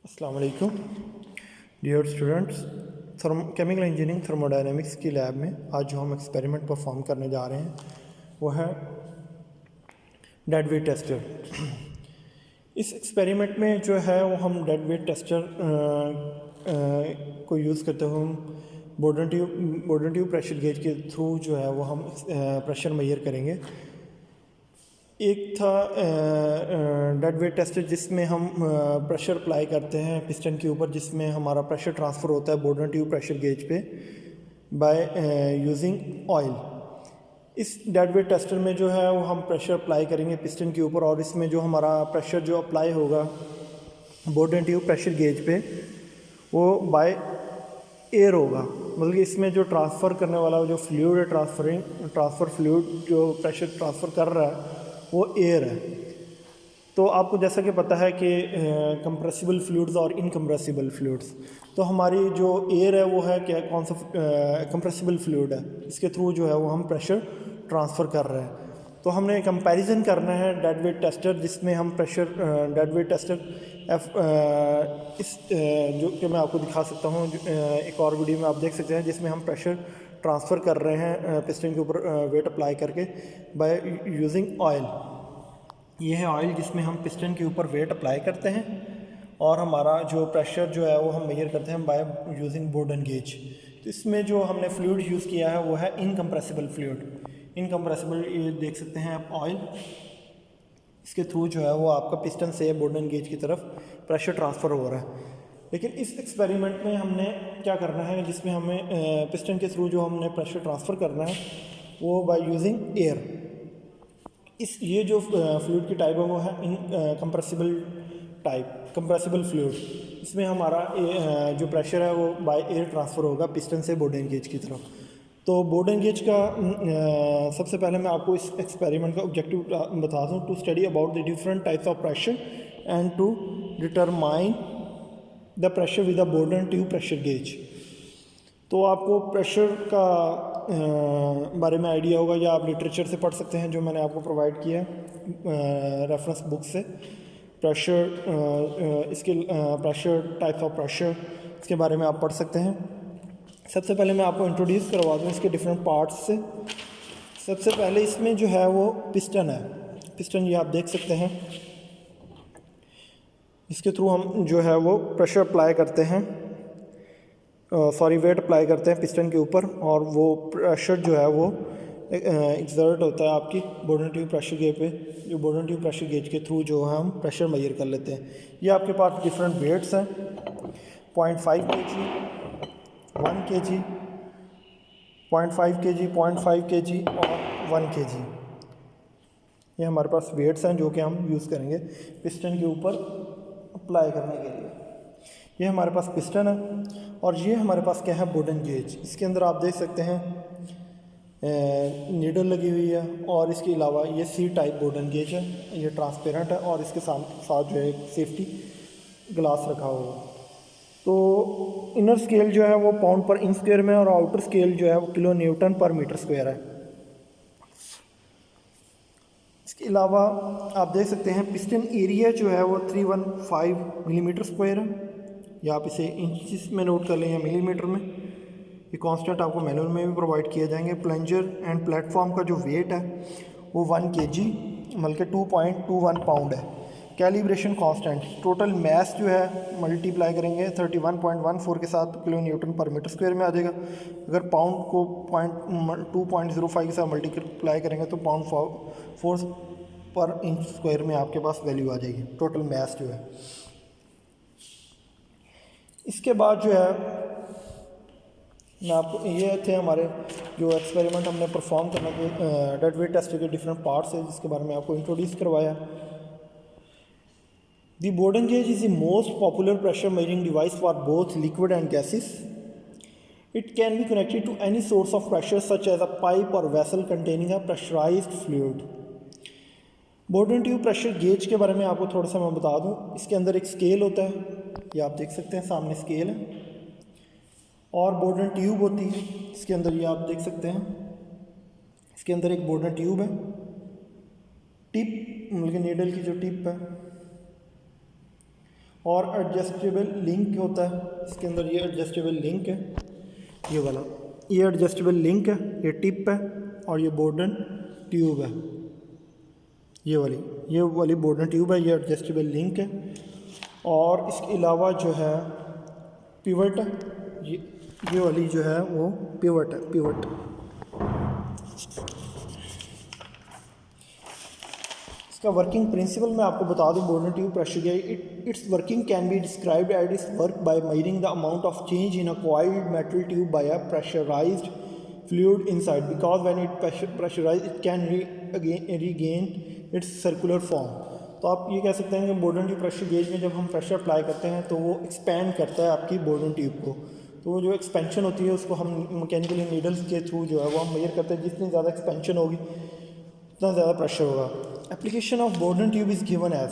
अस्सलाम वालेकुम dear students. Chemical engineering thermodynamics की लैब में आज जो हम एक्सपेरिमेंट परफॉर्म करने जा रहे हैं वो है डेड वेट टेस्टर। इस एक्सपेरिमेंट में जो है वो हम डेड वेट टेस्टर को यूज़ करते हुए हम बोर्डन ट्यूब प्रेशर गेज के थ्रू जो है वो हम प्रेशर मेजर करेंगे। एक था डेड वेट टेस्टर जिसमें हम प्रेशर अप्लाई करते हैं पिस्टन के ऊपर, जिसमें हमारा प्रेशर ट्रांसफ़र होता है बोर्डन ट्यूब प्रेशर गेज पे बाय यूजिंग ऑयल। इस डेड वेट टेस्टर में जो है वो हम प्रेशर अप्लाई करेंगे पिस्टन के ऊपर, और इसमें जो हमारा प्रेशर जो अप्लाई होगा बोर्डन ट्यूब प्रेशर गेज पे वो बाय एयर होगा। मतलब कि इसमें जो ट्रांसफ़र करने वाला जो फ्लूइड है, ट्रांसफ़र फ्लूइड जो प्रेशर ट्रांसफ़र कर रहा है वो एयर है। तो आपको जैसा कि पता है कि कंप्रेसिबल फ्लूइड्स और इनकम्प्रेसिबल फ्लूइड्स, तो हमारी जो एयर है वो है क्या, कौन सा कंप्रेसिबल फ्लूइड है, इसके थ्रू जो है वो हम प्रेशर ट्रांसफ़र कर रहे हैं। तो हमने कंपैरिजन करना है डेड वेट टेस्टर जिसमें हम प्रेशर डेड वेट टेस्टर जो कि मैं आपको दिखा सकता हूँ, एक और वीडियो में आप देख सकते हैं जिसमें हम प्रेशर ट्रांसफ़र कर रहे हैं पिस्टन के ऊपर वेट अप्लाई करके बाय यूजिंग ऑयल। ये है ऑयल जिसमें हम पिस्टन के ऊपर वेट अप्लाई करते हैं और हमारा जो प्रेशर जो है वो हम मेजर करते हैं बाय यूजिंग बोर्डन गेज। तो इसमें जो हमने फ्लूइड यूज़ किया है वो है इनकम्प्रेसिबल फ्लूइड। इनकम्प्रेसिबल ये देख सकते हैं आप ऑयल, इसके थ्रू जो है वो आपका पिस्टन से बोर्डन गेज की तरफ प्रेशर ट्रांसफ़र हो रहा है। लेकिन इस एक्सपेरिमेंट में हमने क्या करना है, जिसमें हमें पिस्टन के थ्रू जो हमने प्रेशर ट्रांसफ़र करना है वो बाय यूजिंग एयर। ये जो फ्लूइड की टाइप है वो है कंप्रेसिबल टाइप, कंप्रेसिबल फ्लूइड। इसमें हमारा जो प्रेशर है वो बाय एयर ट्रांसफ़र होगा पिस्टन से बोर्डन गेज की तरफ। तो बोर्डन गेज का सबसे पहले मैं आपको इस एक्सपेरिमेंट का ऑब्जेक्टिव बता दूं, to study about the different types of pressure and to determine the pressure with the Bourdon tube pressure gauge. तो आपको प्रेशर का बारे में आइडिया होगा या आप लिटरेचर से पढ़ सकते हैं जो मैंने आपको प्रोवाइड किया है रेफरेंस बुक से। इसके प्रेशर टाइप्स ऑफ प्रेशर इसके बारे में आप पढ़ सकते हैं। सबसे पहले मैं आपको इंट्रोड्यूस करवा दूँ इसके डिफरेंट पार्ट्स से। सबसे पहले इसमें जो है वो पिस्टन है। पिस्टन ये आप देख सकते हैं, इसके थ्रू हम जो है वो प्रेशर अप्लाई करते हैं, वेट अप्लाई करते हैं पिस्टन के ऊपर, और वो प्रेशर जो है वो एक्सर्ट होता है आपकी बोर्डन ट्यूब प्रेशर गेज पे, जो बोर्डन ट्यूब प्रेशर गेज के थ्रू जो है हम प्रेशर मेजर कर लेते हैं। ये आपके पास डिफरेंट वेट्स हैं, 0.5 kg, 1 kg, 0.5 kg, 0.5 kg और 1 kg। ये हमारे पास वेट्स हैं जो कि हम यूज़ करेंगे पिस्टन के ऊपर अप्लाई करने के लिए। ये हमारे पास पिस्टन है और ये हमारे पास क्या है, बोर्डन गेज। इसके अंदर आप देख सकते हैं नीडल लगी हुई है, और इसके अलावा ये सी टाइप बोर्डन गेज है, ये ट्रांसपेरेंट है, और इसके साथ जो है सेफ्टी ग्लास रखा हुआ है। तो इनर स्केल जो है वो पाउंड पर इंच स्क्वायर में, और आउटर स्केल जो है वो kilo newton per metre square है। इसके अलावा आप देख सकते हैं पिस्टन एरिया जो है वो 315 मिलीमीटर स्क्वायर है, या आप इसे इंचेस में नोट कर लें या मिलीमीटर में। ये कांस्टेंट आपको मैनुअल में भी प्रोवाइड किए जाएंगे। प्लंजर एंड प्लेटफॉर्म का जो वेट है वो 1 kg बल्कि 2.21 पाउंड है। कैलिब्रेशन कांस्टेंट, टोटल मैस जो है मल्टीप्लाई करेंगे 31.14 के साथ, kilo newton per metre square में आ जाएगा। अगर पाउंड को 2.05 के साथ मल्टीप्लाई करेंगे तो पाउंड फोर्स पर इंच स्क्वायर में आपके पास वैल्यू आ जाएगी, टोटल मैस जो है। इसके बाद जो है मैं आपको, ये थे हमारे जो एक्सपेरिमेंट हमने परफॉर्म करने के डेड वेट टेस्ट के डिफरेंट पार्ट्स है जिसके बारे में आपको इंट्रोड्यूस करवाया। The Bourdon gauge is the most popular pressure measuring device for both liquid and gases. It can be connected to any source of pressure such as a pipe और vessel containing a pressurised fluid. Bourdon tube pressure gauge के बारे में आपको थोड़ा सा मैं बता दूं। इसके अंदर एक स्केल होता है, ये आप देख सकते हैं सामने स्केल है, और बोर्डन ट्यूब होती है इसके अंदर, ये आप देख सकते हैं। इसके अंदर एक बोर्डन ट्यूब है, टिप मतलब नीडल की जो टिप है, और एडजस्टेबल लिंक होता है इसके अंदर। ये एडजस्टेबल लिंक है, ये वाला, ये एडजस्टेबल लिंक है, ये टिप है, और ये बोर्डन ट्यूब है, ये वाली बोर्डन ट्यूब है, ये एडजस्टेबल लिंक है। और इसके अलावा जो है पिवट है, ये वाली जो है वो पिवट है, पिवट। इसका वर्किंग प्रिंसिपल मैं आपको बता दूं, Bourdon tube pressure gauge, its working can be described at its work by measuring the amount of change in a coiled metal tube by a pressurised fluid inside, because when it pressurise it can regain its circular form. तो आप ये कह सकते हैं कि Borden tube pressure gauge में जब हम प्रेशर अप्लाई करते हैं तो वो एक्सपैंड करता है आपकी बोर्डन ट्यूब को। तो वो जो एक्सपेंशन होती है उसको हम मैकेनिकली नीडल्स के थ्रू जो है वो हम मेजर करते हैं। जितनी ज़्यादा एक्सपेंशन होगी उतना ज़्यादा प्रेशर होगा। Application of Bourdon tube is given as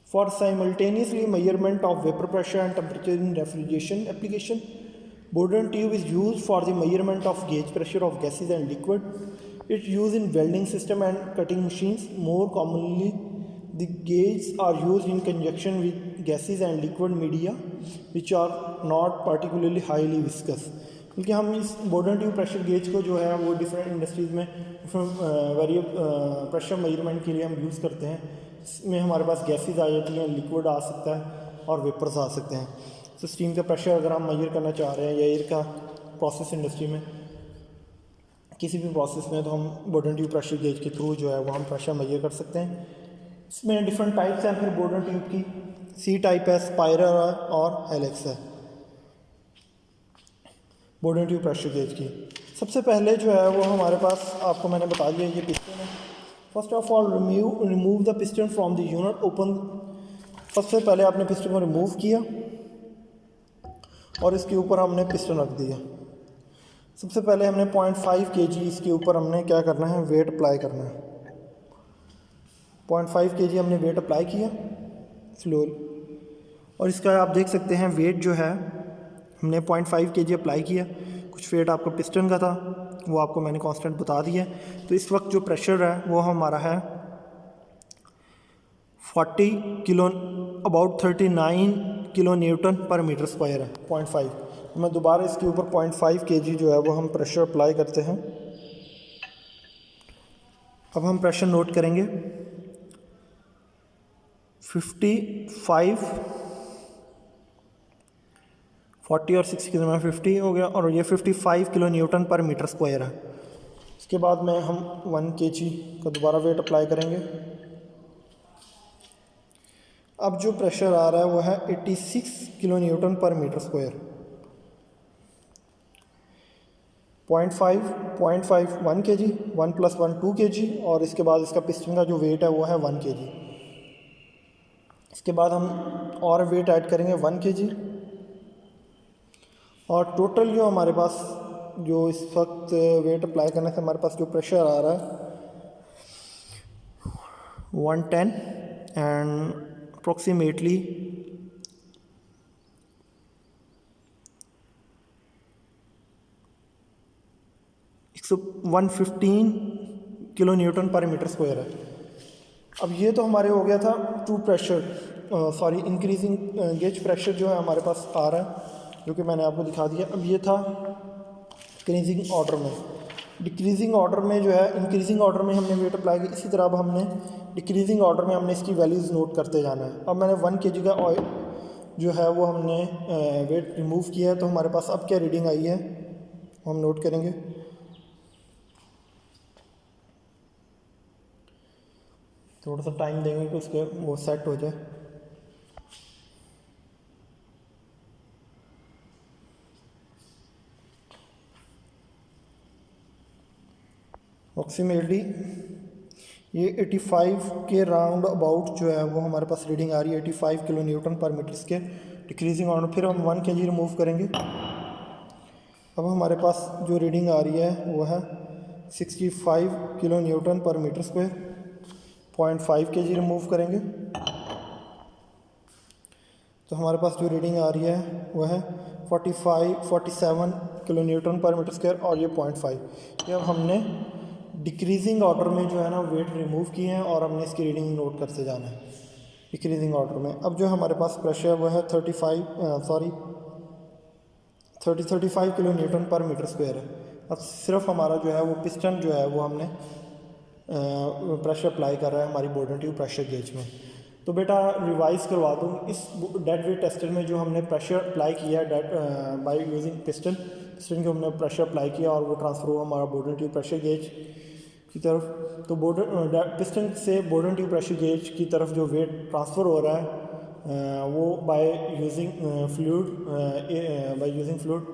for simultaneously measurement of vapour pressure and temperature in refrigeration application. Bourdon tube is used for the measurement of gauge pressure of gases and liquid. It's used in welding system and cutting machines. More commonly, the gauges are used in conjunction with gases and liquid media, which are not particularly highly viscous. क्योंकि हम इस Borden tube pressure gauge को जो है वो different industries में pressure measurement के लिए हम यूज़ करते हैं। इसमें हमारे पास गैसेज आ जाती हैं, लिक्विड आ सकता है और वेपर्स आ सकते हैं। तो स्टीम का प्रेशर अगर हम मेजर करना चाह रहे हैं या एयर का प्रोसेस इंडस्ट्री में किसी भी प्रोसेस में, तो हम बोर्डन ट्यूब प्रेशर गेज के थ्रू जो है वो हम प्रेशर मेजर कर सकते हैं। इसमें डिफरेंट टाइप्स हैं फिर बोर्डन ट्यूब की। सी टाइप है, स्पाइरल है और हेलिक्स है बोर्डन ट्यूब प्रेशर गेज की। सबसे पहले जो है वो हमारे पास, आपको मैंने बता दिया, ये पिस्टन है। First of all remove the piston from the unit open. सबसे पहले आपने पिस्टन को रिमूव किया और इसके ऊपर हमने पिस्टन रख दिया। सबसे पहले हमने 0.5 kg इसके ऊपर हमने क्या करना है, वेट अप्लाई करना है। 0.5 kg हमने वेट अप्लाई किया फ्लोर, और इसका आप देख सकते हैं वेट जो है हमने 0.5 kg अप्लाई किया। कुछ वेट आपका पिस्टन का था वो आपको मैंने कांस्टेंट बता दिया। तो इस वक्त जो प्रेशर है वो हमारा है 40 kilo, about 39 kilo newton per metre square है 0.5। मैं दोबारा इसके ऊपर 0.5 kg जो है वो हम प्रेशर अप्लाई करते हैं। अब हम प्रेशर नोट करेंगे 55, 40 और 6 किलो में 50 हो गया, और ये 55 kilo newton per metre square है। इसके बाद में हम 1 kg का दोबारा वेट अप्लाई करेंगे। अब जो प्रेशर आ रहा है वो है 86 kilo newton per metre square. 0.5 1 kg, 1 + 1 2 kg, और इसके बाद इसका पिस्टन का जो वेट है वो है 1 kg। इसके बाद हम और वेट ऐड करेंगे 1 kg, और टोटल जो हमारे पास जो इस वक्त वेट अप्लाई करने से हमारे पास जो प्रेशर आ रहा है 110 and approximately 115 kilo newton per metre square है। अब ये तो हमारे हो गया था to pressure, sorry increasing gauge pressure जो है हमारे पास आ रहा है, जो कि मैंने आपको दिखा दिया। अब ये था इंक्रीजिंग ऑर्डर में। डिक्रीजिंग ऑर्डर में जो है, इंक्रीजिंग ऑर्डर में हमने वेट अप्लाई किया, इसी तरह अब हमने डिक्रीजिंग ऑर्डर में हमने इसकी वैल्यूज़ नोट करते जाना है। अब मैंने 1 kg का ऑयल जो है वो हमने वेट रिमूव किया है, तो हमारे पास अब क्या रीडिंग आई है हम नोट करेंगे। थोड़ा सा टाइम देंगे कि उसके वो सेट हो जाए। अप्रॉक्सीमेटली ये 85 के राउंड अबाउट जो है वो हमारे पास रीडिंग आ रही है, 85 किलो न्यूटन पर मीटर के डिक्रीजिंग ऑर्डर। फिर हम 1 kg रिमूव करेंगे। अब हमारे पास जो रीडिंग आ रही है वो है 65 kilo newton per metre square. 0.5 kg remove करेंगे तो हमारे पास जो रीडिंग आ रही है वो है 47 kilo newton per metre square, और ये 0.5। ये अब हमने डिक्रीजिंग ऑर्डर में जो है ना वेट रिमूव किए हैं और हमने इसकी रीडिंग नोट करते जाना है। डिक्रीजिंग ऑर्डर में। अब जो हमारे पास प्रेशर वो है 35 kilo newton per metre square है। अब सिर्फ हमारा जो है वो पिस्टन जो है वो हमने प्रेशर अप्लाई कर रहा है हमारी बोर्डन ट्यूब प्रेशर गेज में। तो बेटा रिवाइज करवा दूँ, इस डेड वेट टेस्टर में जो हमने प्रेशर अप्लाई किया है बाय यूजिंग पिस्टन के हमने प्रेशर अप्लाई किया और वो ट्रांसफ़र हुआ हमारा बोर्डन ट्यूब प्रेशर गेज की तरफ। तो पिस्टन से बोर्डन ट्यूब प्रेशर गेज की तरफ जो वेट ट्रांसफ़र हो रहा है वो by using fluid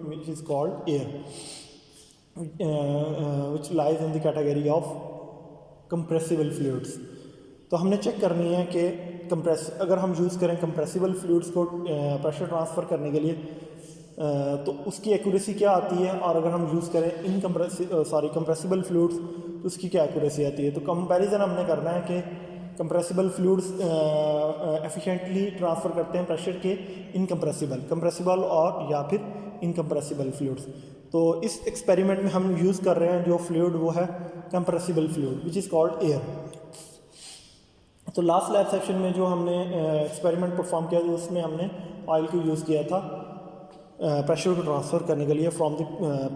which is called air, which lies in the category of compressible fluids. तो हमने चेक करनी है कि अगर हम यूज़ करें कंप्रेसिबल फ्लूइड्स को प्रेशर ट्रांसफ़र करने के लिए तो उसकी एक्यूरेसी क्या आती है, और अगर हम यूज़ करें कंप्रेसिबल फ्लूइड्स तो उसकी क्या एक्यूरेसी आती है। तो कंपैरिजन हमने करना है कि कंप्रेसिबल फ्लूइड्स एफिशिएंटली ट्रांसफ़र करते हैं प्रेशर के कंप्रेसिबल और या फिर इनकम्प्रेसिबल फ्लूइड्स। तो इस एक्सपेरिमेंट में हम यूज़ कर रहे हैं जो फ्लूइड वो है compressible fluid which is called air. तो लास्ट लैब सेक्शन में जो हमने एक्सपेरिमेंट परफॉर्म किया तो उसमें हमने ऑयल को यूज़ किया था प्रेशर को ट्रांसफ़र करने के लिए from the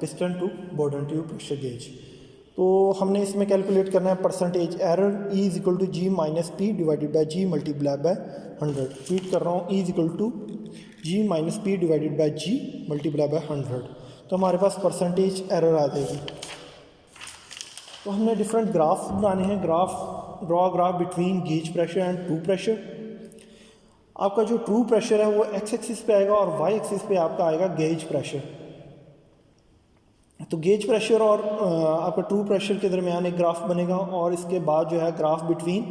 piston to Bourdon tube pressure gauge. तो हमने इसमें कैलकुलेट करना है percentage error E = G - P / G multiply by 100। Repeat कर रहा हूँ, E = G - P / G multiply by 100। तो हमारे पास परसेंटेज एरर आ जाएगी। तो हमने डिफरेंट ग्राफ्स बनाने हैं, graph between gauge pressure and true pressure. आपका जो ट्रू प्रेशर है वो एक्स एक्सिस पे आएगा और वाई एक्सिस पे आपका आएगा गेज प्रेशर। तो गेज प्रेशर और आपका ट्रू प्रेशर के दरमियान एक ग्राफ बनेगा और इसके बाद जो है graph between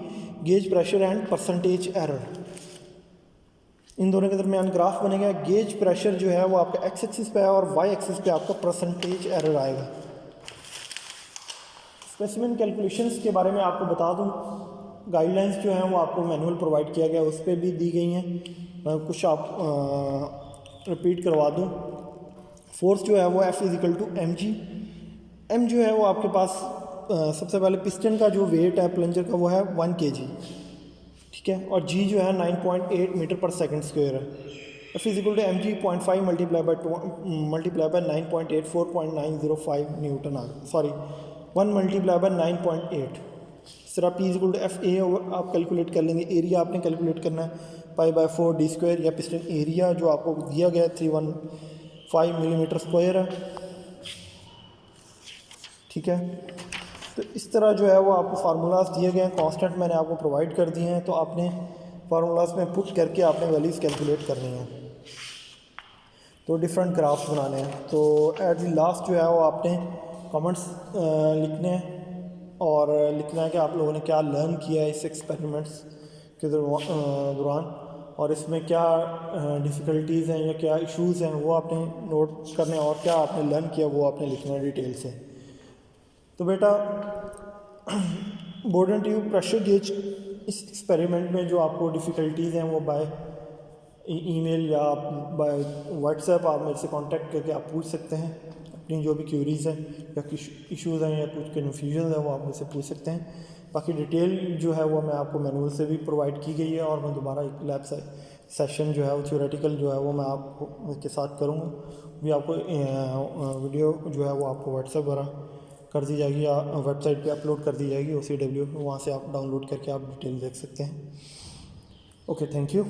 gauge pressure and percentage error, इन दोनों के दरमियान ग्राफ बनेगा। गेज प्रेशर जो है वो आपका एक्स एक्सिस पे है और वाई एक्सिस पे आपका परसेंटेज एरर आएगा। स्पेसिमेन कैलकुलेशंस के बारे में आपको बता दूं, गाइडलाइंस जो हैं वो आपको मैनुअल प्रोवाइड किया गया, उस पर भी दी गई हैं। कुछ आप रिपीट करवा दूं। फोर्स जो है वो F = mg। m जो है वो आपके पास सबसे पहले पिस्टन का जो वेट है प्लंजर का वो है 1 kg, ठीक है, और g जो है 9.8 मीटर पर सेकंड स्क्वायर है। F = mg 0.5 multiply by 9.8 4.905 newton आ गया, सॉरी 1 मल्टीप्लाई बाय 9.8। इस तरह P = FA आप कैलकुलेट कर लेंगे। एरिया आपने कैलकुलेट करना है π/4d² या पिस्टन एरिया जो आपको दिया गया है 315 मिलीमीटर स्क्वायर है, ठीक है। तो इस तरह जो है वो आपको फार्मूलाज दिए गए हैं, कांस्टेंट मैंने आपको प्रोवाइड कर दिए हैं। तो आपने फार्मूलाज में पुट करके आपने वैल्यूज़ कैलकुलेट करनी है। तो डिफरेंट ग्राफ्स बनाने हैं। तो एट द लास्ट जो है वो आपने कमेंट्स लिखने हैं और लिखना है कि आप लोगों ने क्या लर्न किया है इस एक्सपेरिमेंट्स के दौरान, और इसमें क्या डिफ़िकल्टीज़ हैं या क्या इश्यूज़ हैं वो आपने नोट करने हैं, और क्या आपने लर्न किया वो आपने लिखना है डिटेल से। तो बेटा बोर्डन ट्यूब प्रेशर गेज इस एक्सपेरिमेंट में जो आपको डिफ़िकल्टीज़ हैं वो बाय ईमेल या बाय व्हाट्सएप आप मेरे से कांटेक्ट करके आप पूछ सकते हैं। अपनी जो भी क्यूरीज़ हैं या इश्यूज़ हैं या कुछ कन्फ्यूजन है वो आप मुझसे पूछ सकते हैं। बाकी डिटेल जो है वो मैं आपको मैनुअल से भी प्रोवाइड की गई है, और मैं दोबारा एक लैब सेशन जो है वो थ्योरेटिकल जो है वो मैं आपको के साथ करूँगा। भी आपको वीडियो जो है वो आपको व्हाट्सएप वगैरह कर दी जाएगी या वेबसाइट पे अपलोड कर दी जाएगी OCW, वहाँ से आप डाउनलोड करके आप डिटेल देख सकते हैं। Okay, thank you.